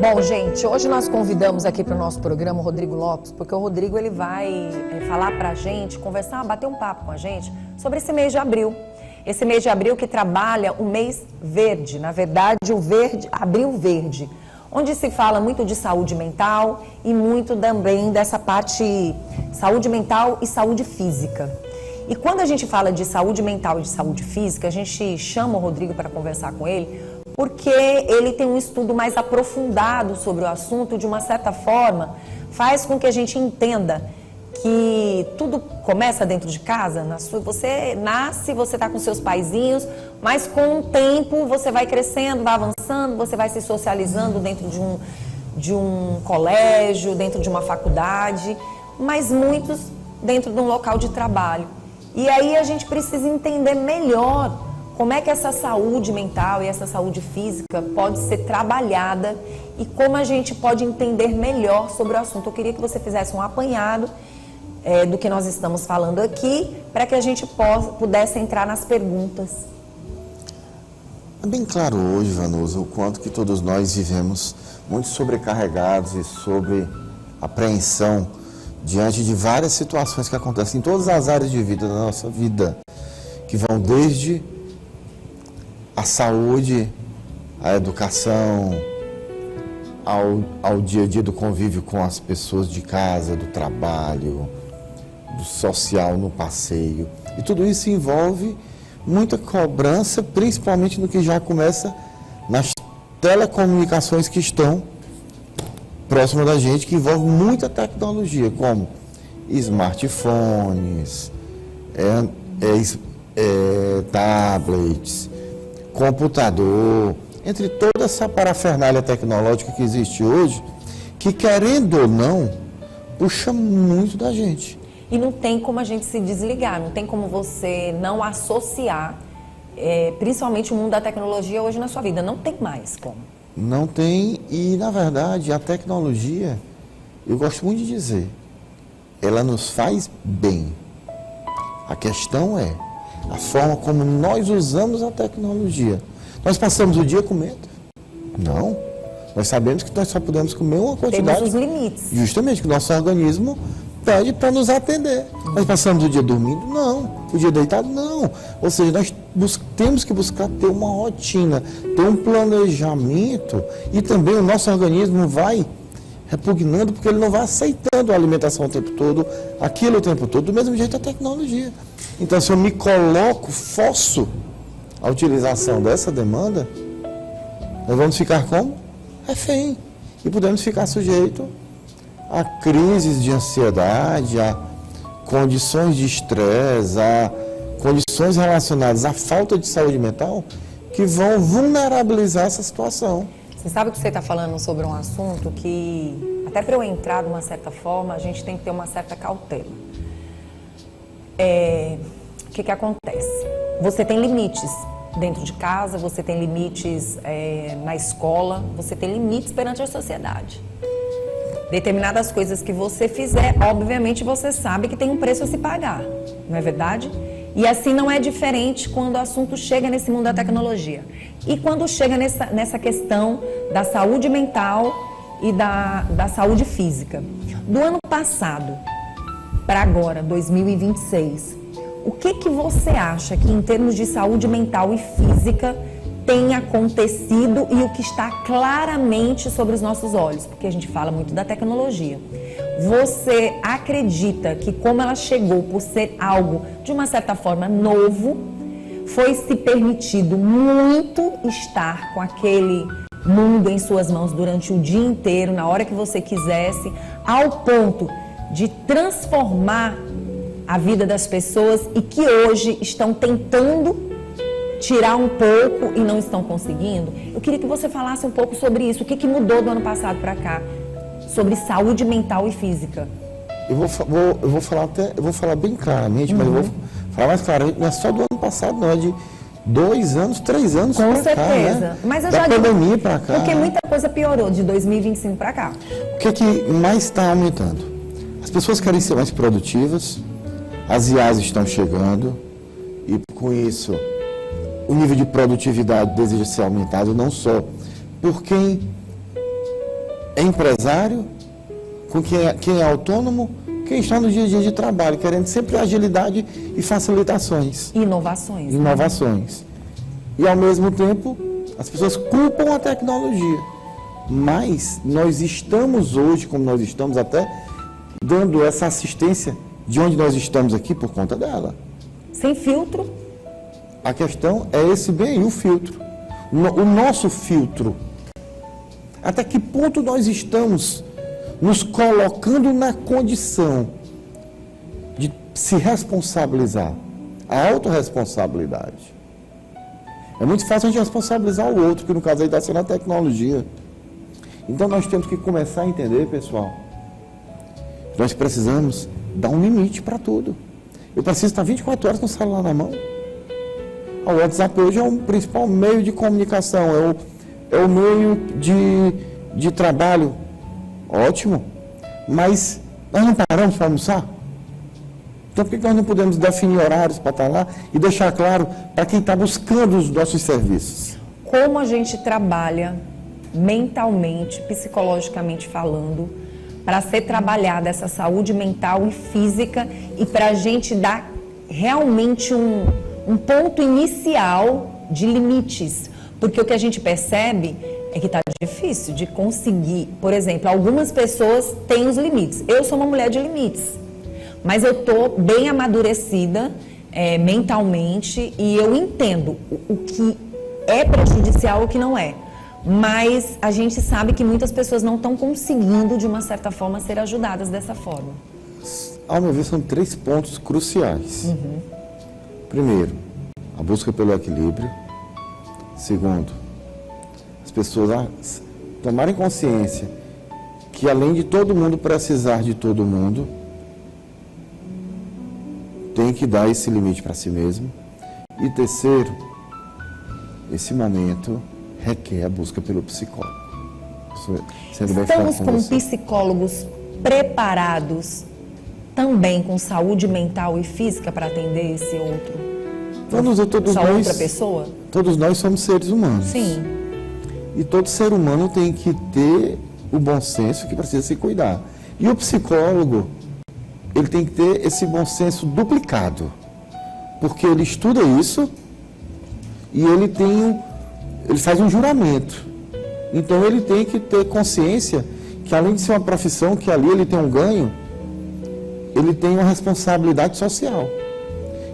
Bom, gente, hoje nós convidamos aqui para o nosso programa o Rodrigo Lopes, porque o Rodrigo ele vai falar para a gente, conversar, bater um papo com a gente sobre esse mês de abril. Esse mês de abril que trabalha o mês verde, na verdade o verde, abril verde, onde se fala muito de saúde mental e muito também dessa parte saúde mental e saúde física. E quando a gente fala de saúde mental e de saúde física, a gente chama o Rodrigo para conversar com ele, porque ele tem um estudo mais aprofundado sobre o assunto, de uma certa forma, faz com que a gente entenda que tudo começa dentro de casa. Você nasce, você está com seus paizinhos, mas com o tempo você vai crescendo, vai avançando, você vai se socializando dentro de um colégio, dentro de uma faculdade, mas muitos dentro de um local de trabalho. E aí a gente precisa entender melhor como é que essa saúde mental e essa saúde física pode ser trabalhada e como a gente pode entender melhor sobre o assunto. Eu queria que você fizesse um apanhado do que nós estamos falando aqui, para que a gente pudesse entrar nas perguntas. É bem claro hoje, Vanusa, o quanto que todos nós vivemos muito sobrecarregados e sobre apreensão diante de várias situações que acontecem em todas as áreas de vida da nossa vida, que vão desde a saúde, a educação, ao dia a dia do convívio com as pessoas de casa, do trabalho, do social, no passeio. E tudo isso envolve muita cobrança, principalmente no que já começa nas telecomunicações que estão próximas da gente, que envolve muita tecnologia, como smartphones, tablets, computador, entre toda essa parafernália tecnológica que existe hoje, que querendo ou não, puxa muito da gente. E não tem como a gente se desligar, não tem como você não associar, principalmente o mundo da tecnologia hoje na sua vida, não tem mais como. Não tem, e na verdade a tecnologia, eu gosto muito de dizer, ela nos faz bem. A questão é a forma como nós usamos a tecnologia. Nós passamos o dia comendo? Não. Nós sabemos que nós só podemos comer uma quantidade. Temos os limites. Justamente, que o nosso organismo pede para nos atender. Nós passamos o dia dormindo? Não. O dia deitado? Não. Ou seja, nós temos que buscar ter uma rotina, ter um planejamento, e também o nosso organismo vai repugnando, porque ele não vai aceitando a alimentação o tempo todo, aquilo o tempo todo, do mesmo jeito a tecnologia. Então, se eu me coloco, forço a utilização dessa demanda, nós vamos ficar como? Refém. E podemos ficar sujeitos a crises de ansiedade, a condições de estresse, a condições relacionadas à falta de saúde mental, que vão vulnerabilizar essa situação. Você sabe que você está falando sobre um assunto que, até para eu entrar de uma certa forma, a gente tem que ter uma certa cautela. O que acontece? Você tem limites dentro de casa, você tem limites na escola, você tem limites perante a sociedade. Determinadas coisas que você fizer, obviamente você sabe que tem um preço a se pagar, não é verdade? E assim não é diferente quando o assunto chega nesse mundo da tecnologia. E quando chega nessa questão da saúde mental e da saúde física. Do ano passado para agora, 2026, o que você acha que em termos de saúde mental e física tem acontecido e o que está claramente sobre os nossos olhos? Porque a gente fala muito da tecnologia. Você acredita que como ela chegou por ser algo, de uma certa forma, novo, foi se permitido muito estar com aquele mundo em suas mãos durante o dia inteiro, na hora que você quisesse, ao ponto de transformar a vida das pessoas e que hoje estão tentando tirar um pouco e não estão conseguindo? Eu queria que você falasse um pouco sobre isso. O que mudou do ano passado para cá sobre saúde mental e física? Eu vou falar bem claramente, mas eu vou falar mais claramente, não é só do ano passado, não, é de 2 anos, 3 anos para cá. Com certeza. Né? Mas eu da já pandemia para cá. Porque muita coisa piorou de 2025 para cá. O que mais está aumentando? As pessoas querem ser mais produtivas, as IAs estão chegando e com isso o nível de produtividade deseja ser aumentado não só por quem é empresário, com quem é autônomo, quem está no dia a dia de trabalho, querendo sempre agilidade e facilitações. Inovações. Inovações. E, ao mesmo tempo, as pessoas culpam a tecnologia. Mas nós estamos hoje, como nós estamos até, dando essa assistência de onde nós estamos aqui por conta dela. Sem filtro. A questão é esse bem aí, o filtro. O nosso filtro. Até que ponto nós estamos nos colocando na condição de se responsabilizar. A autorresponsabilidade. É muito fácil a gente responsabilizar o outro, que no caso aí está sendo a tecnologia. Então nós temos que começar a entender, pessoal, nós precisamos dar um limite para tudo. Eu preciso estar 24 horas com o celular na mão. O WhatsApp hoje é o principal meio de comunicação, é o meio de trabalho. Ótimo. Mas nós não paramos para almoçar? Então por que nós não podemos definir horários para estar lá e deixar claro para quem está buscando os nossos serviços? Como a gente trabalha mentalmente, psicologicamente falando, para ser trabalhada essa saúde mental e física e para a gente dar realmente um ponto inicial de limites. Porque o que a gente percebe é que está difícil de conseguir. Por exemplo, algumas pessoas têm os limites. Eu sou uma mulher de limites, mas eu estou bem amadurecida mentalmente e eu entendo o que é prejudicial e o que não é. Mas a gente sabe que muitas pessoas não estão conseguindo, de uma certa forma, ser ajudadas dessa forma. Ao meu ver, são 3 pontos cruciais. Primeiro, a busca pelo equilíbrio. Segundo, as pessoas tomarem consciência que, além de todo mundo precisar de todo mundo, tem que dar esse limite para si mesmo. E terceiro, esse momento requer a busca pelo psicólogo. Estamos como psicólogos preparados também com saúde mental e física para atender esse outro? Outra pessoa? Todos nós somos seres humanos. Sim. E todo ser humano tem que ter o bom senso que precisa se cuidar. E o psicólogo, ele tem que ter esse bom senso duplicado. Porque ele estuda isso e ele faz um juramento. Então ele tem que ter consciência que, além de ser uma profissão, que ali ele tem um ganho, ele tem uma responsabilidade social.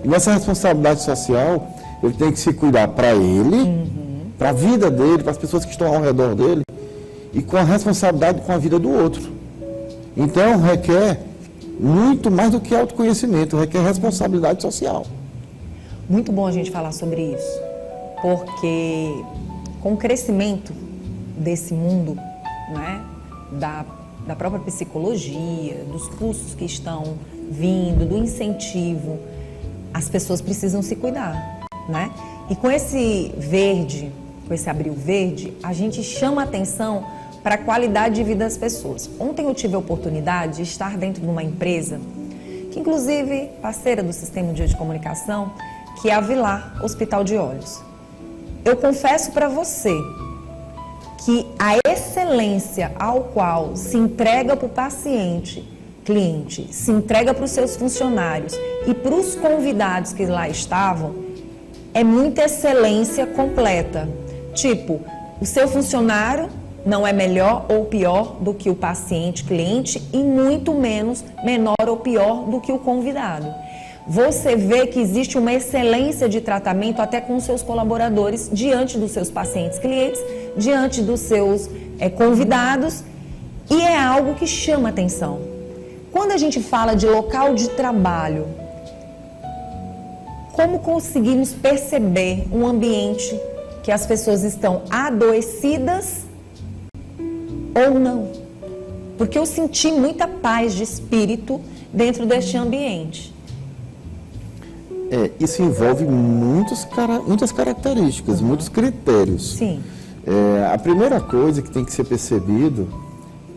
E nessa responsabilidade social, ele tem que se cuidar para ele, para a vida dele, para as pessoas que estão ao redor dele, e com a responsabilidade com a vida do outro. Então requer muito mais do que autoconhecimento, requer responsabilidade social. Muito bom a gente falar sobre isso, porque com o crescimento desse mundo, né, da própria psicologia, dos cursos que estão vindo, do incentivo, as pessoas precisam se cuidar, né? E com esse verde, com esse abril verde, a gente chama a atenção para a qualidade de vida das pessoas. Ontem eu tive a oportunidade de estar dentro de uma empresa, que inclusive parceira do Sistema Dia de Comunicação, que é a Vilar Hospital de Olhos. Eu confesso para você que a excelência ao qual se entrega para o cliente, se entrega para os seus funcionários e para os convidados que lá estavam, é muita excelência completa. Tipo, o seu funcionário não é melhor ou pior do que o paciente, cliente, e muito menos menor ou pior do que o convidado. Você vê que existe uma excelência de tratamento até com os seus colaboradores, diante dos seus pacientes, clientes, diante dos seus convidados, e é algo que chama atenção. Quando a gente fala de local de trabalho, como conseguimos perceber um ambiente que as pessoas estão adoecidas ou não? Porque eu senti muita paz de espírito dentro deste ambiente. Isso envolve muitas características, muitos critérios. Sim. A primeira coisa que tem que ser percebido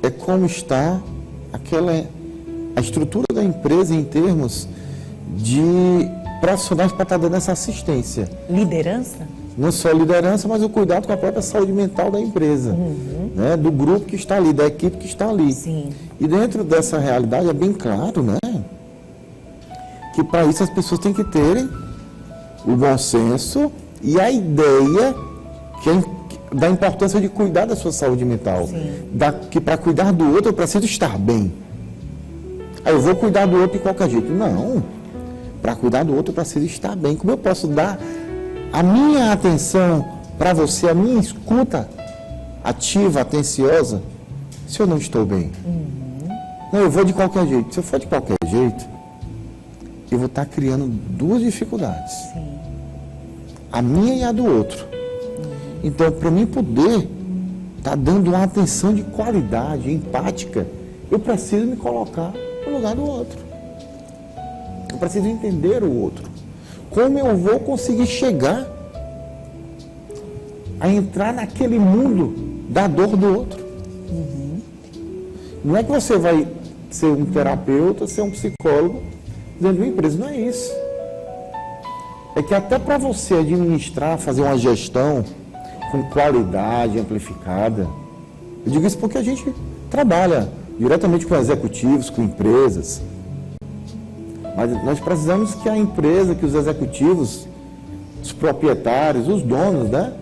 é como está a estrutura da empresa em termos de profissionais para estar dando essa assistência. Liderança? não só liderança, mas o cuidado com a própria saúde mental da empresa, né? Do grupo que está ali, da equipe que está ali. Sim. E dentro dessa realidade é bem claro, né, que para isso as pessoas têm que terem o bom senso e a ideia da importância de cuidar da sua saúde mental. Que para cuidar do outro eu preciso estar bem. Aí eu vou cuidar do outro de qualquer jeito. Não. Para cuidar do outro eu preciso estar bem. Como eu posso dar a minha atenção para você, a minha escuta ativa, atenciosa, se eu não estou bem? Não, eu vou de qualquer jeito. Se eu for de qualquer jeito, eu vou estar criando duas dificuldades. Sim. A minha e a do outro. Então, para mim poder estar dando uma atenção de qualidade, empática, eu preciso me colocar no lugar do outro. Eu preciso entender o outro. Como eu vou conseguir chegar a entrar naquele mundo da dor do outro? Não é que você vai ser um terapeuta, ser um psicólogo dentro de uma empresa. Não é isso. É que até para você administrar, fazer uma gestão com qualidade amplificada, eu digo isso porque a gente trabalha diretamente com executivos, com empresas. Mas nós precisamos que a empresa, que os executivos, os proprietários, os donos, né,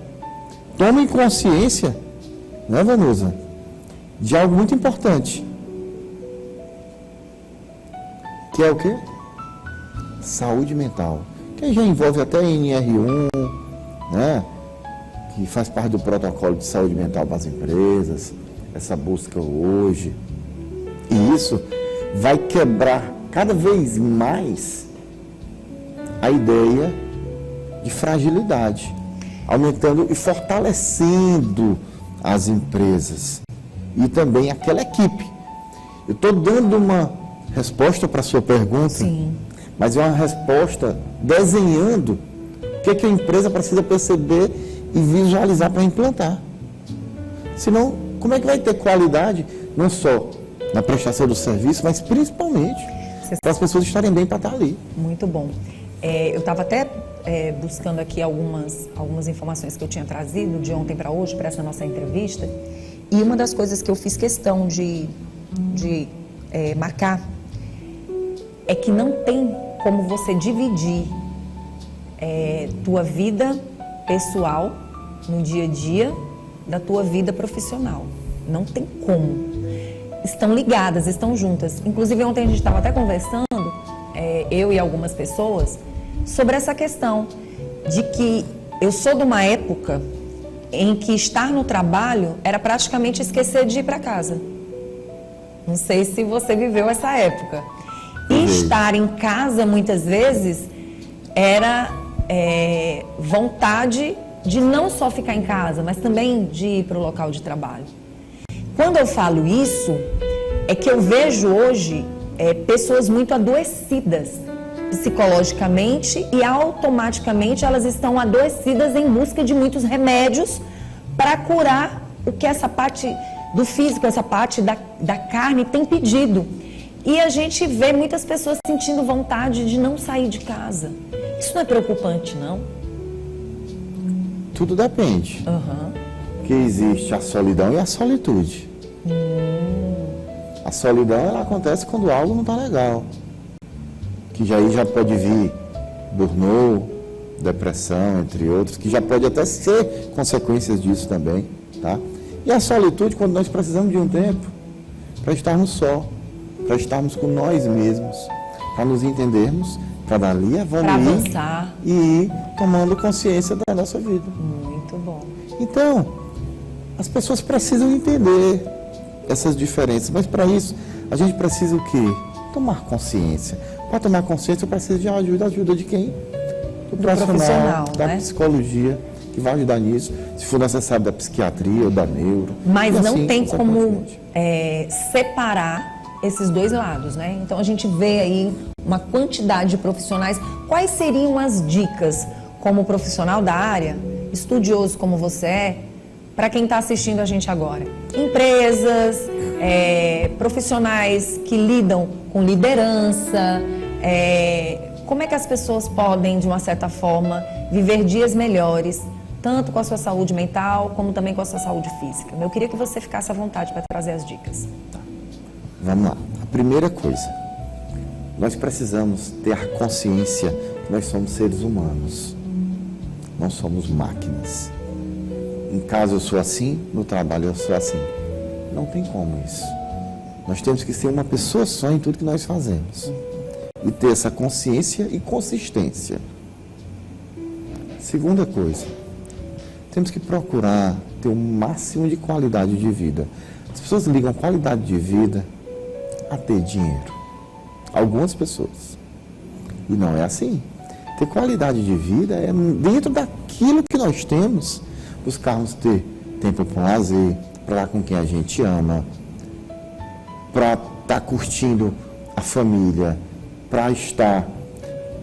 tomem consciência, né, Vanusa, de algo muito importante. Que é o quê? Saúde mental. Que já envolve até NR1, né, que faz parte do protocolo de saúde mental para as empresas, essa busca hoje. E isso vai quebrar cada vez mais a ideia de fragilidade, aumentando e fortalecendo as empresas e também aquela equipe. Eu estou dando uma resposta para a sua pergunta, Sim. mas é uma resposta desenhando o que a empresa precisa perceber e visualizar para implantar. Senão, como é que vai ter qualidade, não só na prestação do serviço, mas principalmente para as pessoas estarem bem para estar ali. Muito bom. Eu estava até buscando aqui algumas informações que eu tinha trazido de ontem para hoje, para essa nossa entrevista, e uma das coisas que eu fiz questão de marcar é que não tem como você dividir tua vida pessoal no dia a dia da tua vida profissional. Não tem como. Estão ligadas, estão juntas. Inclusive, ontem a gente estava até conversando, eu e algumas pessoas, sobre essa questão de que eu sou de uma época em que estar no trabalho era praticamente esquecer de ir para casa. Não sei se você viveu essa época. E estar em casa, muitas vezes, era vontade de não só ficar em casa, mas também de ir para o local de trabalho. Quando eu falo isso, é que eu vejo hoje pessoas muito adoecidas psicologicamente e automaticamente elas estão adoecidas em busca de muitos remédios para curar o que essa parte do físico, essa parte da carne tem pedido. E a gente vê muitas pessoas sentindo vontade de não sair de casa. Isso não é preocupante, não? Tudo depende. Que existe a solidão e a solitude. A solidão ela acontece quando algo não está legal. Que já pode vir burnout, depressão, entre outros, que já pode até ser consequências disso também, tá? E a solitude quando nós precisamos de um tempo para estarmos só, para estarmos com nós mesmos, para nos entendermos, para dali evoluir e ir tomando consciência da nossa vida. Muito bom. Então, as pessoas precisam entender essas diferenças, mas para isso a gente precisa o quê? Tomar consciência. Para tomar consciência eu preciso de ajuda de quem? Do profissional, da psicologia, que vai ajudar nisso, se for necessário da psiquiatria ou da neuro. Mas não assim, tem como separar esses dois lados, né? Então a gente vê aí uma quantidade de profissionais. Quais seriam as dicas como profissional da área, estudioso como você é, para quem está assistindo a gente agora? Empresas, profissionais que lidam com liderança, como é que as pessoas podem, de uma certa forma, viver dias melhores tanto com a sua saúde mental, como também com a sua saúde física. Eu queria que você ficasse à vontade para trazer as dicas. Tá. Vamos lá. A primeira coisa, nós precisamos ter a consciência que nós somos seres humanos, não somos máquinas. Em casa eu sou assim, no trabalho eu sou assim. Não tem como isso. Nós temos que ser uma pessoa só em tudo que nós fazemos. E ter essa consciência e consistência. Segunda coisa, temos que procurar ter o máximo de qualidade de vida. As pessoas ligam qualidade de vida a ter dinheiro. Algumas pessoas. E não é assim. Ter qualidade de vida é dentro daquilo que nós temos, buscarmos ter tempo para o lazer, para estar com quem a gente ama, para estar curtindo a família, para estar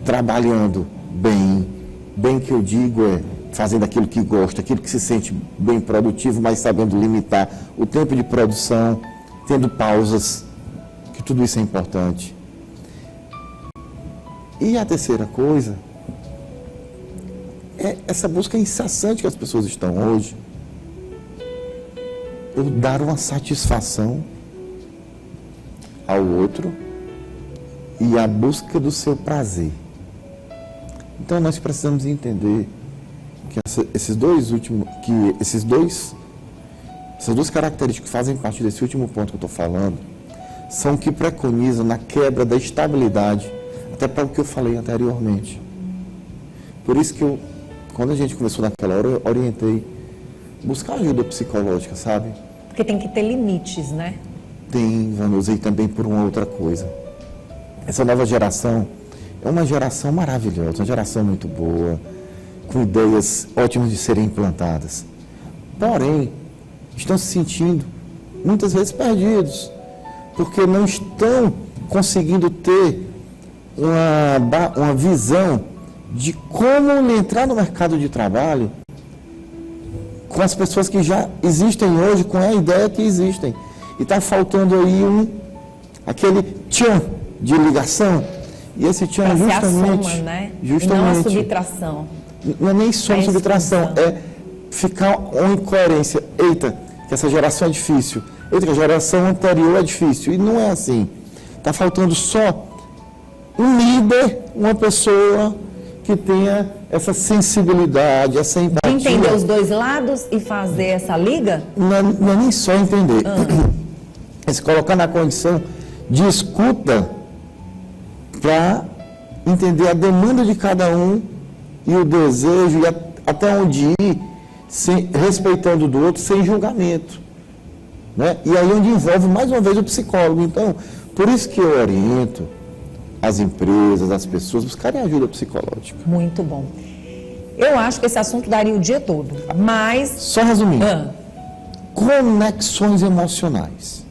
trabalhando bem. Bem que eu digo é fazendo aquilo que gosta, aquilo que se sente bem produtivo, mas sabendo limitar o tempo de produção, tendo pausas, que tudo isso é importante. E a terceira coisa é essa busca incessante que as pessoas estão hoje, por dar uma satisfação ao outro e a busca do seu prazer. Então nós precisamos entender que essas duas características que fazem parte desse último ponto que eu estou falando são que preconizam na quebra da estabilidade, até para o que eu falei anteriormente. Por isso que quando a gente começou naquela hora, eu orientei buscar ajuda psicológica, sabe? Porque tem que ter limites, né? Tem, Vanusa, e também por uma outra coisa. Essa nova geração é uma geração maravilhosa, uma geração muito boa, com ideias ótimas de serem implantadas. Porém, estão se sentindo muitas vezes perdidos, porque não estão conseguindo ter uma visão de como entrar no mercado de trabalho com as pessoas que já existem hoje, com a ideia que existem. E está faltando aí aquele tchan de ligação. E esse tchan pra justamente... Soma, né? Justamente. Não a subtração. Não é nem só uma subtração, é ficar uma incoerência. Eita, que essa geração é difícil. Eita, que a geração anterior é difícil. E não é assim. Está faltando só um líder, uma pessoa que tenha essa sensibilidade, essa empatia. Entender os dois lados e fazer essa liga? Não é nem só entender. É se colocar na condição de escuta para entender a demanda de cada um e o desejo e até onde ir, respeitando o do outro, sem julgamento. Né? E aí onde envolve mais uma vez o psicólogo. Então, por isso que eu oriento as empresas, as pessoas buscarem ajuda psicológica. Muito bom. Eu acho que esse assunto daria o dia todo, mas... Só resumindo, conexões emocionais.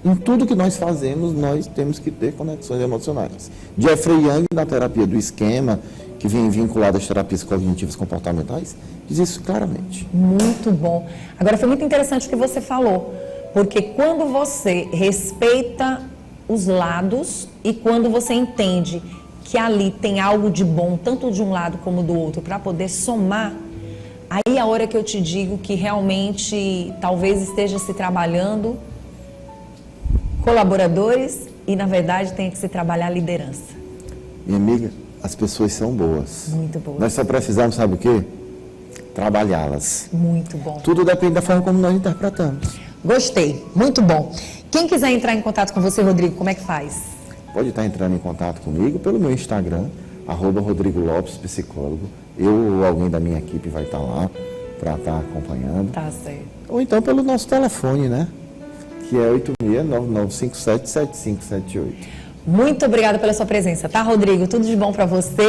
Em tudo que nós fazemos, nós temos que ter conexões emocionais. Jeffrey Young, na terapia do esquema, que vem vinculado às terapias cognitivas comportamentais, diz isso claramente. Muito bom. Agora, foi muito interessante o que você falou, porque quando você respeita os lados e quando você entende que ali tem algo de bom, tanto de um lado como do outro, para poder somar, aí é a hora que eu te digo que realmente talvez esteja se trabalhando colaboradores e, na verdade, tem que se trabalhar a liderança. Minha amiga, as pessoas são boas. Muito boas. Nós só precisamos, sabe o quê? Trabalhá-las. Muito bom. Tudo depende da forma como nós interpretamos. Gostei, muito bom. Quem quiser entrar em contato com você, Rodrigo, como é que faz? Pode estar entrando em contato comigo pelo meu Instagram, @Rodrigo Lopes, psicólogo. Eu ou alguém da minha equipe vai estar lá para estar acompanhando. Tá certo. Ou então pelo nosso telefone, né? Que é 8699577578. Muito obrigada pela sua presença, tá, Rodrigo? Tudo de bom para você.